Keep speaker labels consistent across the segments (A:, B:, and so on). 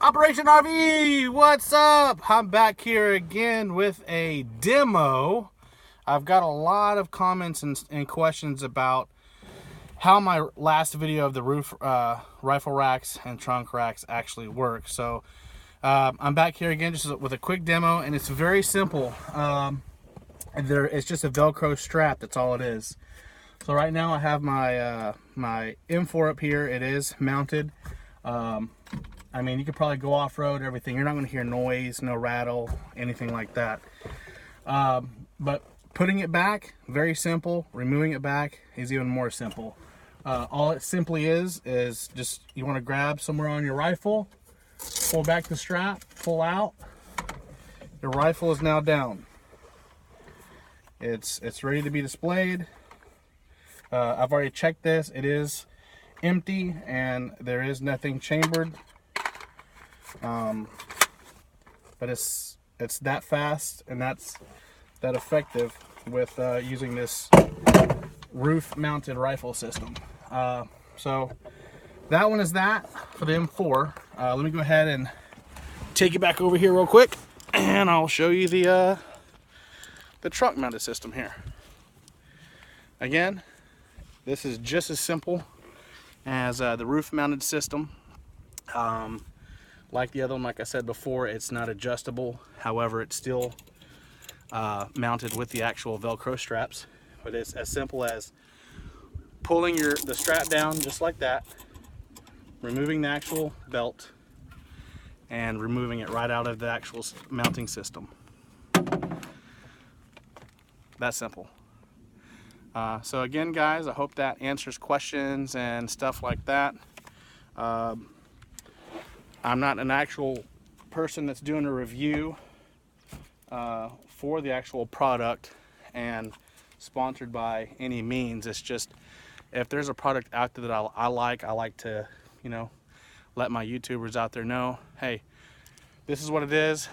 A: Operation RV, what's up? I'm back here again with a demo. I've got a lot of comments and questions about how my last video of the roof rifle racks and trunk racks actually work. So I'm back here again just with a quick demo, and it's very simple. It's just a Velcro strap, that's all it is. So right now I have my my M4 up here. It is mounted. I mean, you could probably go off-road, everything. You're not going to hear noise, no rattle, anything like that. But putting it back, very simple. Removing it back is even more simple. All it simply is just you want to grab somewhere on your rifle, pull back the strap, pull out. Your rifle is now down. It's ready to be displayed. I've already checked this. It is empty and there is nothing chambered. But it's that fast and that's that effective with using this roof mounted rifle system. So that one is that for the M4. Let me go ahead and take it back over here real quick and I'll show you the trunk mounted system here. Again, this is just as simple as the roof mounted system. Like the other one, like I said before, it's not adjustable. However, it's still mounted with the actual Velcro straps. But it's as simple as pulling the strap down just like that, removing the actual belt, and removing it right out of the actual mounting system. That simple. So again, guys, I hope that answers questions and stuff like that. I'm not an actual person that's doing a review for the actual product and sponsored by any means. It's just if there's a product out there that I like to, you know, let my YouTubers out there know, hey, this is what it is.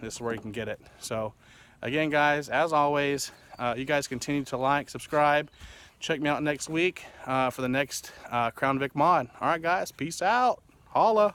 A: This is where you can get it. So again, guys, as always, you guys continue to like, subscribe. Check me out next week for the next Crown Vic mod. All right, guys, peace out. Holla.